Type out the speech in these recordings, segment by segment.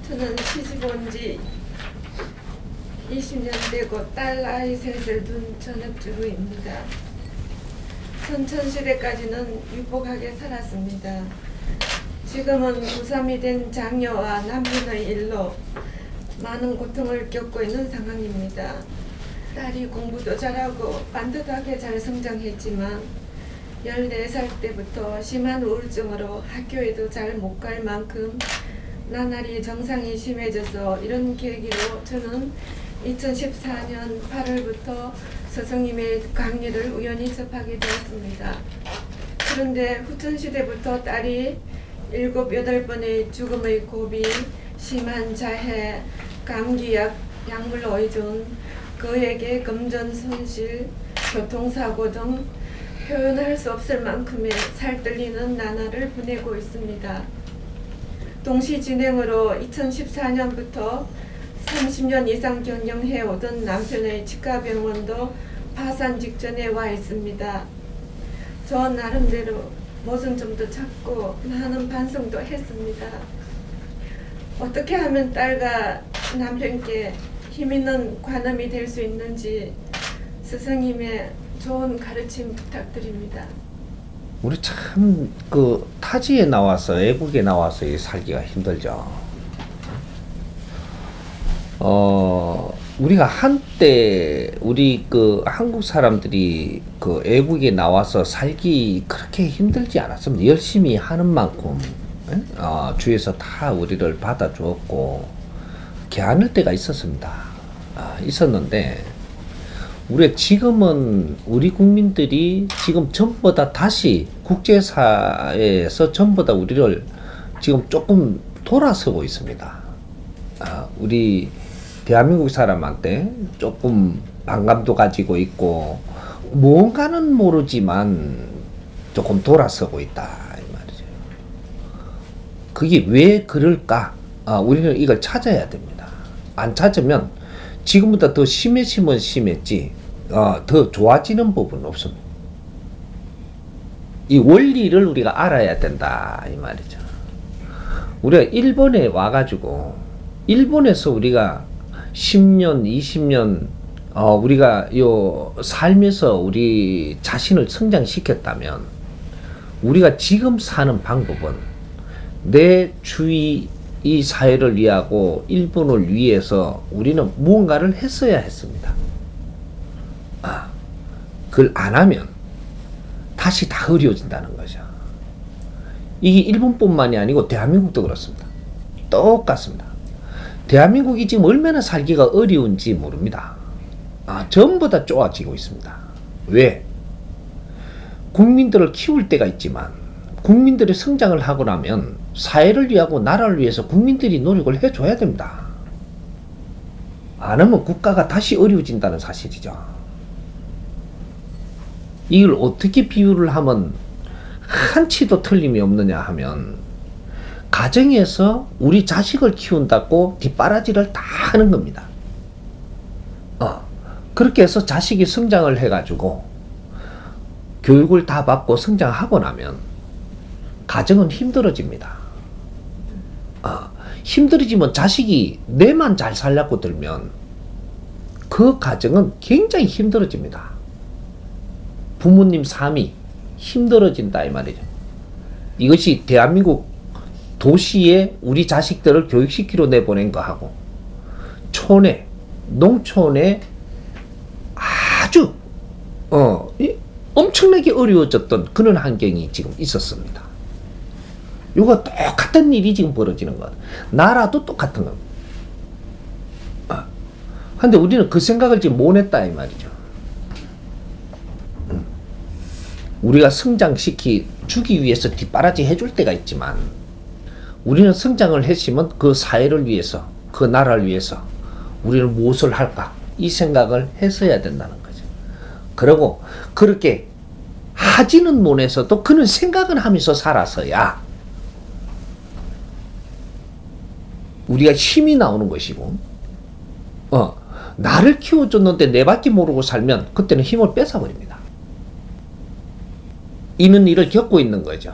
저는 시집 온 지 20년 되고 딸 아이 셋을 둔 전업주부입니다. 선천시대까지는 유복하게 살았습니다. 지금은 고3이 된 장녀와 남편의 일로 많은 고통을 겪고 있는 상황입니다. 딸이 공부도 잘하고 반듯하게 잘 성장했지만 14살 때부터 심한 우울증으로 학교에도 잘 못 갈 만큼 나날이 정상이 심해져서 이런 계기로 저는 2014년 8월부터 스승님의 강의를 우연히 접하게 되었습니다. 그런데 후천시대부터 딸이 7, 8번의 죽음의 고비, 심한 자해, 감기약, 약물 의존, 그에게 금전 손실, 교통사고 등 표현할 수 없을 만큼의 살뜰리는 나날을 보내고 있습니다. 동시 진행으로 2014년부터 30년 이상 경영해오던 남편의 치과병원도 파산 직전에 와 있습니다. 저 나름대로 모순점도 찾고 많은 반성도 했습니다. 어떻게 하면 딸과 남편께 힘있는 관음이 될 수 있는지 스승님의 좋은 가르침 부탁드립니다. 우리 참 그 타지에 나와서 외국에 나와서 살기가 힘들죠. 우리가 한때 우리 그 한국 사람들이 그 외국에 나와서 살기 그렇게 힘들지 않았습니다. 열심히 하는 만큼 주에서 다 우리를 받아주었고 개안을 때가 있었습니다. 있었는데 우리가 지금은 우리 국민들이 지금 전부 다 다시 국제사회에서 전부 다 우리를 지금 조금 돌아서고 있습니다. 우리 대한민국 사람한테 조금 반감도 가지고 있고 뭔가는 모르지만 조금 돌아서고 있다 이 말이죠. 그게 왜 그럴까? 우리는 이걸 찾아야 됩니다. 안 찾으면 지금보다 더 심해지면 심했지 더 좋아지는 부분은 없습니다. 이 원리를 우리가 알아야 된다 이 말이죠. 우리가 일본에 와가지고 일본에서 우리가 10년, 20년 우리가 살면서 우리 자신을 성장시켰다면 우리가 지금 사는 방법은 내 주위 이 사회를 위하고 일본을 위해서 우리는 무언가를 했어야 했습니다. 그걸 안 하면 다시 다 어려워진다는 거죠. 이게 일본뿐만이 아니고 대한민국도 그렇습니다. 똑같습니다. 대한민국이 지금 얼마나 살기가 어려운지 모릅니다. 전부 다 좋아지고 있습니다. 왜? 국민들을 키울 때가 있지만 국민들이 성장을 하고 나면 사회를 위하고 나라를 위해서 국민들이 노력을 해줘야 됩니다. 안 하면 국가가 다시 어려워진다는 사실이죠. 이걸 어떻게 비유를 하면 한치도 틀림이 없느냐 하면 가정에서 우리 자식을 키운다고 뒷바라지를 다 하는 겁니다. 그렇게 해서 자식이 성장을 해가지고 교육을 다 받고 성장하고 나면 가정은 힘들어집니다. 힘들어지면 자식이 내만 잘 살려고 들면 그 가정은 굉장히 힘들어집니다. 부모님 삶이 힘들어진다 이 말이죠. 이것이 대한민국 도시에 우리 자식들을 교육시키러 내보낸 거하고 촌에 농촌에 아주 엄청나게 어려워졌던 그런 환경이 지금 있었습니다. 이거 똑같은 일이 지금 벌어지는 것. 나라도 똑같은 겁니다. 근데 우리는 그 생각을 지금 못 했다 이 말이죠. 우리가 성장시키 주기 위해서 뒷바라지 해줄 때가 있지만 우리는 성장을 했으면 그 사회를 위해서 그 나라를 위해서 우리는 무엇을 할까 이 생각을 했어야 된다는 거죠. 그리고 그렇게 하지는 못해서도 그는 생각은 하면서 살아서야 우리가 힘이 나오는 것이고 나를 키워줬는데 내밖에 모르고 살면 그때는 힘을 뺏어버립니다. 이는 일을 겪고 있는 거죠.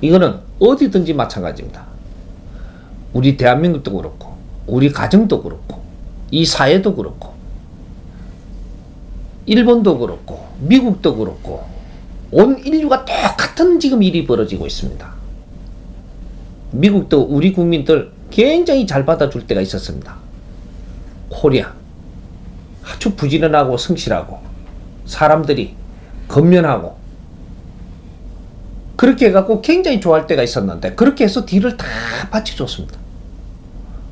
이거는 어디든지 마찬가지입니다. 우리 대한민국도 그렇고 우리 가정도 그렇고 이 사회도 그렇고 일본도 그렇고 미국도 그렇고 온 인류가 똑같은 지금 일이 벌어지고 있습니다. 미국도 우리 국민들 굉장히 잘 받아줄 때가 있었습니다. 코리아 아주 부지런하고 성실하고 사람들이 건면하고 그렇게 해갖고 굉장히 좋아할 때가 있었는데 그렇게 해서 뒤를 다 받쳐줬습니다.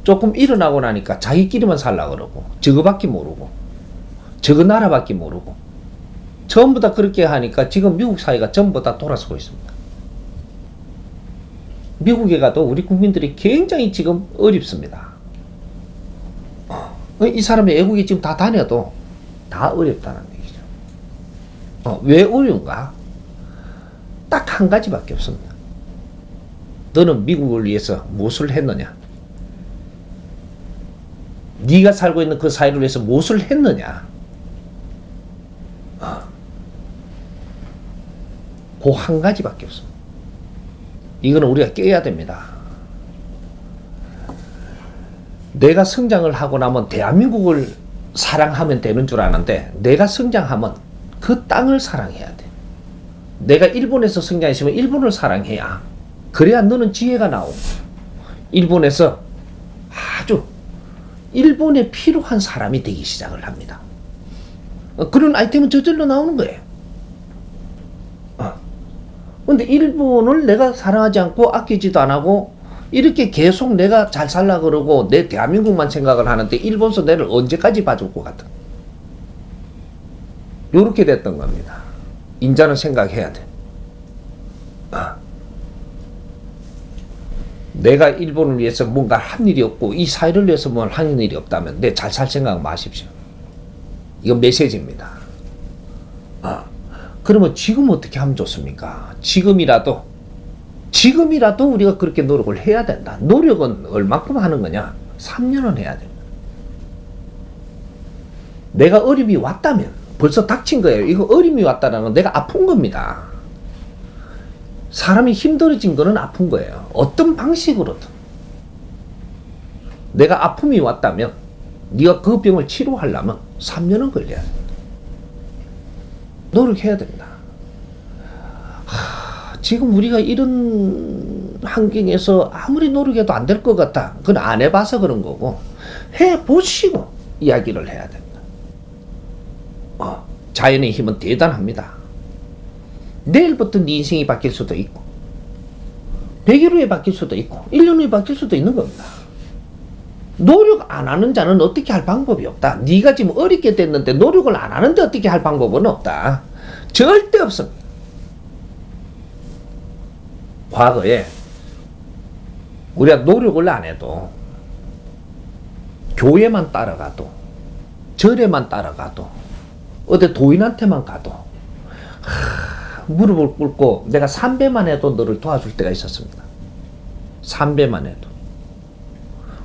조금 일어나고 나니까 자기끼리만 살라 그러고 저거밖에 모르고 저거 나라밖에 모르고 전부 다 그렇게 하니까 지금 미국 사회가 전부 다 돌아서고 있습니다. 미국에 가도 우리 국민들이 굉장히 지금 어렵습니다. 이 사람이 외국에 지금 다 다녀도 다 어렵다는 얘기죠. 왜 어려운가? 딱 한 가지밖에 없습니다. 너는 미국을 위해서 무엇을 했느냐? 네가 살고 있는 그 사회를 위해서 무엇을 했느냐? 그 한 가지밖에 없습니다. 이거는 우리가 깨야 됩니다. 내가 성장을 하고 나면 대한민국을 사랑하면 되는 줄 아는데 내가 성장하면 그 땅을 사랑해야 돼. 내가 일본에서 성장했으면 일본을 사랑해야 그래야 너는 지혜가 나오고 일본에서 아주 일본에 필요한 사람이 되기 시작을 합니다. 그런 아이템은 저절로 나오는 거예요. 근데 일본을 내가 사랑하지 않고 아끼지도 안 하고 이렇게 계속 내가 잘 살라 그러고 내 대한민국만 생각을 하는데 일본서 내를 언제까지 봐줄 것 같아. 요렇게 됐던 겁니다. 인자는 생각해야 돼. 내가 일본을 위해서 뭔가 한 일이 없고 이 사회를 위해서 뭘 하는 일이 없다면 내 잘 살 생각 마십시오. 이건 메시지입니다. 그러면 지금 어떻게 하면 좋습니까? 지금이라도 우리가 그렇게 노력을 해야 된다. 노력은 얼마큼 하는 거냐? 3년은 해야 됩니다. 내가 어림이 왔다면 벌써 닥친 거예요. 이거 어림이 왔다는 건 내가 아픈 겁니다. 사람이 힘들어진 거는 아픈 거예요. 어떤 방식으로든. 내가 아픔이 왔다면 네가 그 병을 치료하려면 3년은 걸려야 됩니다. 노력해야 됩니다. 지금 우리가 이런 환경에서 아무리 노력해도 안 될 것 같다. 그건 안 해봐서 그런 거고 해보시고 이야기를 해야 됩니다. 자연의 힘은 대단합니다. 내일부터 네 인생이 바뀔 수도 있고 100일 후에 바뀔 수도 있고 1년 후에 바뀔 수도 있는 겁니다. 노력 안 하는 자는 어떻게 할 방법이 없다. 네가 지금 어렵게 됐는데 노력을 안 하는데 어떻게 할 방법은 없다. 절대 없습니다. 과거에 우리가 노력을 안 해도 교회만 따라가도 절에만 따라가도 어디 도인한테만 가도 무릎을 꿇고 내가 3배만 해도 너를 도와줄 때가 있었습니다. 3배만 해도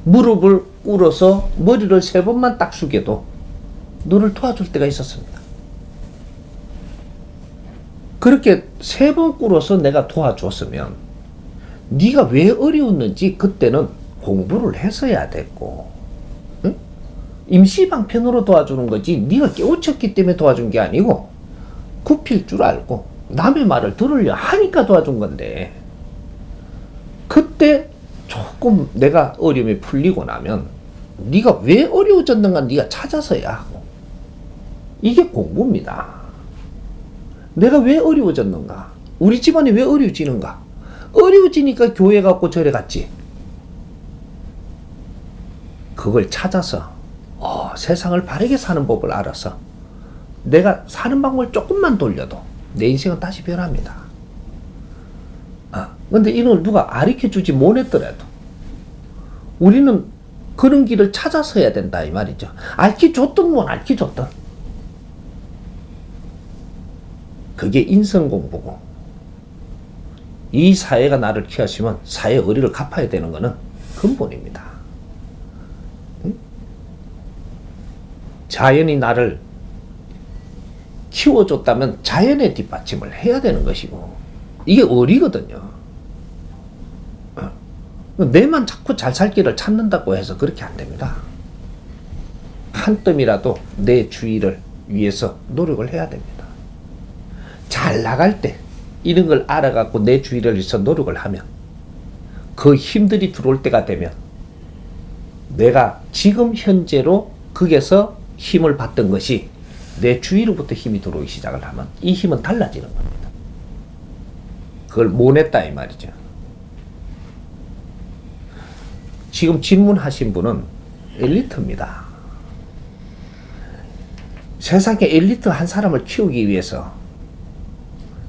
무릎을 꿇어서 머리를 3번만 딱 숙여도 너를 도와줄 때가 있었습니다. 그렇게 3번 꿇어서 내가 도와줬으면 네가 왜 어려웠는지 그때는 공부를 했어야 됐고, 응? 임시방편으로 도와주는 거지 네가 깨우쳤기 때문에 도와준 게 아니고 굽힐 줄 알고 남의 말을 들으려 하니까 도와준 건데, 그때 조금 내가 어려움이 풀리고 나면 네가 왜 어려워졌는가 네가 찾아서야 하고, 이게 공부입니다. 내가 왜 어려워졌는가? 우리 집안이 왜 어려워지는가? 어려워지니까 교회 갔고 절에 갔지. 그걸 찾아서 세상을 바르게 사는 법을 알아서 내가 사는 방법을 조금만 돌려도 내 인생은 다시 변합니다. 근데 이걸 누가 가르쳐주지 못했더라도 우리는 그런 길을 찾아서 해야 된다 이 말이죠. 알려줬든 못 알려줬든 그게 인성공부고, 이 사회가 나를 키웠으면 사회의 의리를 갚아야 되는 것은 근본입니다. 응? 자연이 나를 키워줬다면 자연의 뒷받침을 해야 되는 것이고, 이게 의리거든요. 내만 자꾸 잘 살 길을 찾는다고 해서 그렇게 안 됩니다. 한 뜸이라도 내 주위를 위해서 노력을 해야 됩니다. 잘 나갈 때 이런 걸 알아갖고 내 주위를 위해서 노력을 하면 그 힘들이 들어올 때가 되면 내가 지금 현재로 거기에서 힘을 받던 것이 내 주위로부터 힘이 들어오기 시작을 하면 이 힘은 달라지는 겁니다. 그걸 모냈다 이 말이죠. 지금 질문하신 분은 엘리트입니다. 세상에 엘리트 한 사람을 키우기 위해서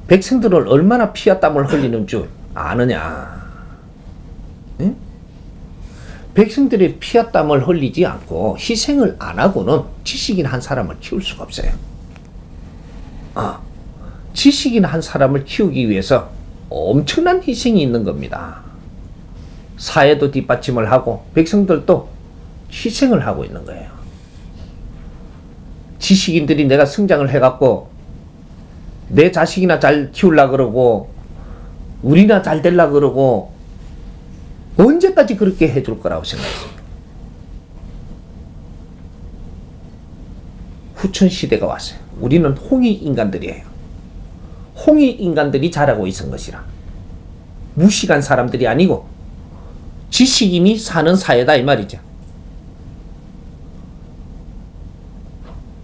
백성들을 얼마나 피와 땀을 흘리는 줄 아느냐? 응? 백성들의 피와 땀을 흘리지 않고 희생을 안 하고는 지식인 한 사람을 키울 수가 없어요. 지식인 한 사람을 키우기 위해서 엄청난 희생이 있는 겁니다. 사회도 뒷받침을 하고 백성들도 희생을 하고 있는 거예요. 지식인들이 내가 성장을 해갖고 내 자식이나 잘 키우려고 그러고 우리나 잘 되려고 그러고 언제까지 그렇게 해줄 거라고 생각했습니다. 후천시대가 왔어요. 우리는 홍위 인간들이에요. 홍위 인간들이 잘하고 있은 것이라. 무식한 사람들이 아니고 지식인이 사는 사회다 이 말이죠.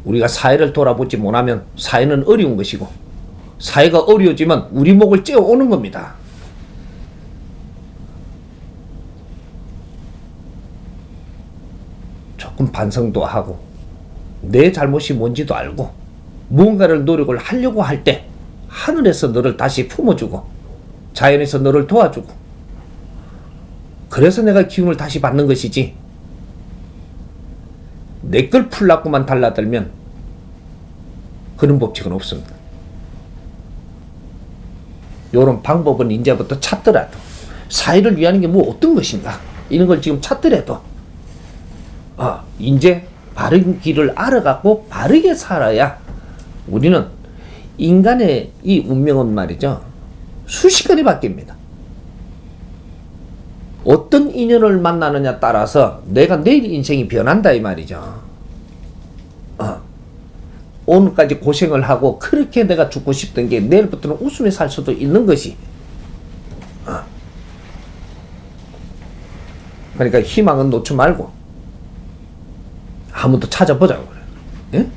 우리가 사회를 돌아보지 못하면 사회는 어려운 것이고 사회가 어려워지면 우리 목을 쬐어 오는 겁니다. 조금 반성도 하고 내 잘못이 뭔지도 알고 무언가를 노력을 하려고 할 때 하늘에서 너를 다시 품어주고 자연에서 너를 도와주고 그래서 내가 기운을 다시 받는 것이지 내 걸 풀라고만 달라들면 그런 법칙은 없습니다. 이런 방법은 이제부터 찾더라도 사회를 위하는 게 뭐 어떤 것인가 이런 걸 지금 찾더라도 이제 바른 길을 알아갖고 바르게 살아야 우리는 인간의 이 운명은 말이죠 순식간에 바뀝니다. 어떤 인연을 만나느냐 따라서 내가 내일 인생이 변한다 이 말이죠. 오늘까지 고생을 하고 그렇게 내가 죽고 싶던 게 내일부터는 웃으며 살 수도 있는 것이 그러니까 희망은 놓지 말고 한번 더 찾아보자고 그래요. 예?